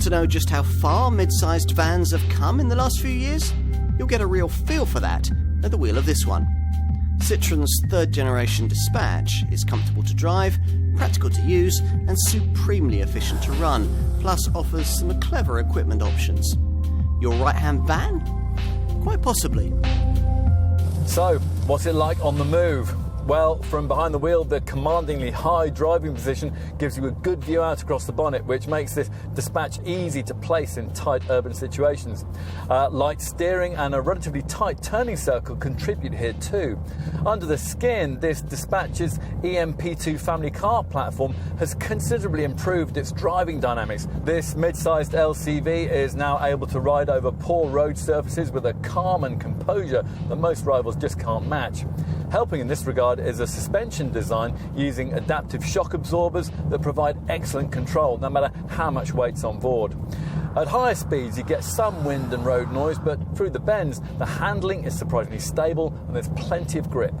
to know just how far mid-sized vans have come in the last few years? You'll get a real feel for that at the wheel of this one. Citroen's third generation Dispatch is comfortable to drive, practical to use and supremely efficient to run, plus offers some clever equipment options. Your right-hand van? Quite possibly. So, what's it like on the move? Well, from behind the wheel, the commandingly high driving position gives you a good view out across the bonnet, which makes this Dispatch easy to place in tight urban situations. Light steering and a relatively tight turning circle contribute here too. Under the skin, this Dispatch's EMP2 family car platform has considerably improved its driving dynamics. This mid-sized LCV is now able to ride over poor road surfaces with a calm and composure that most rivals just can't match. Helping in this regard is a suspension design using adaptive shock absorbers that provide excellent control no matter how much weight's on board. At higher speeds you get some wind and road noise, but through the bends the handling is surprisingly stable and there's plenty of grip.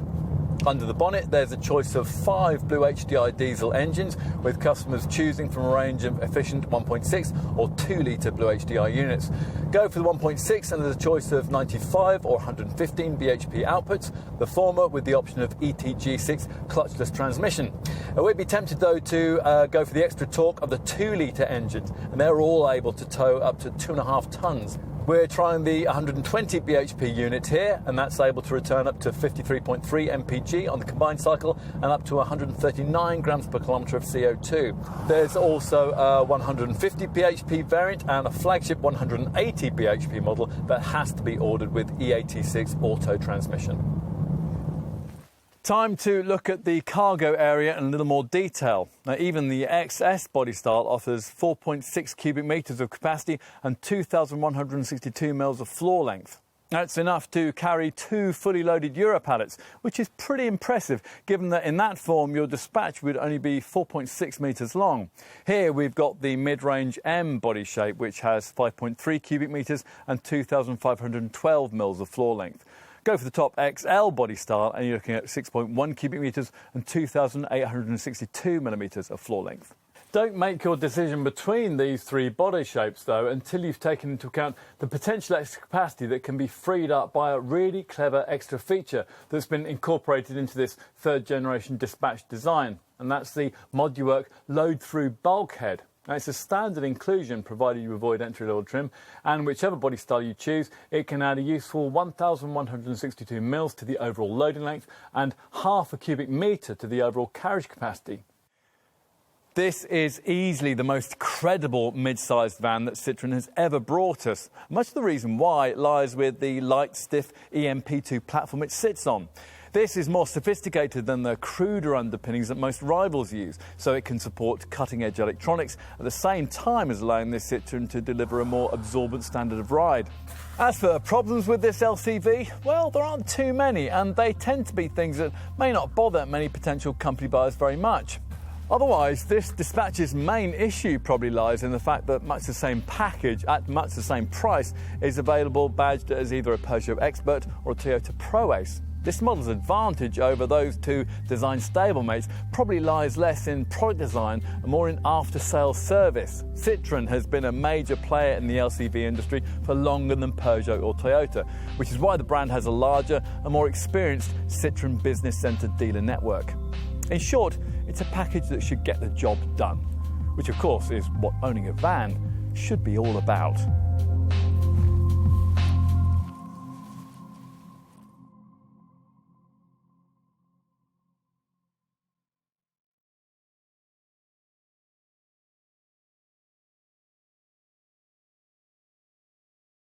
Under the bonnet there's a choice of 5 Blue HDI diesel engines, with customers choosing from a range of efficient 1.6 or 2 litre Blue HDI units. Go for the 1.6 and there's a choice of 95 or 115 bhp outputs, the former with the option of ETG6 clutchless transmission. We'd be tempted though to go for the extra torque of the 2 litre engines, and they're all able to tow up to 2.5 tonnes. We're trying the 120 bhp unit here, and that's able to return up to 53.3 mpg on the combined cycle and up to 139 grams per kilometre of CO2. There's also a 150 bhp variant and a flagship 180 bhp model that has to be ordered with EAT6 auto transmission. Time to look at the cargo area in a little more detail. Now, even the XS body style offers 4.6 cubic metres of capacity and 2,162 mils of floor length. That's enough to carry 2 fully loaded Euro pallets, which is pretty impressive given that in that form your Dispatch would only be 4.6 metres long. Here we've got the mid-range M body shape, which has 5.3 cubic metres and 2,512 mils of floor length. Go for the top XL body style and you're looking at 6.1 cubic metres and 2,862 millimetres of floor length. Don't make your decision between these 3 body shapes though until you've taken into account the potential extra capacity that can be freed up by a really clever extra feature that's been incorporated into this third generation Dispatch design, and that's the Moduwork load-through bulkhead. Now, it's a standard inclusion provided you avoid entry-level trim, and whichever body style you choose, it can add a useful 1,162 mils to the overall loading length and half a cubic metre to the overall carriage capacity. This is easily the most credible mid-sized van that Citroen has ever brought us. Much of the reason why lies with the light, stiff EMP2 platform it sits on. This is more sophisticated than the cruder underpinnings that most rivals use, so it can support cutting-edge electronics at the same time as allowing this Citroen to deliver a more absorbent standard of ride. As for problems with this LCV, well, there aren't too many, and they tend to be things that may not bother many potential company buyers very much. Otherwise, this Dispatch's main issue probably lies in the fact that much the same package at much the same price is available badged as either a Peugeot Expert or a Toyota Pro-Ace. This model's advantage over those 2 design stablemates probably lies less in product design and more in after-sales service. Citroen has been a major player in the LCV industry for longer than Peugeot or Toyota, which is why the brand has a larger and more experienced Citroen Business Centre dealer network. In short, it's a package that should get the job done, which of course is what owning a van should be all about.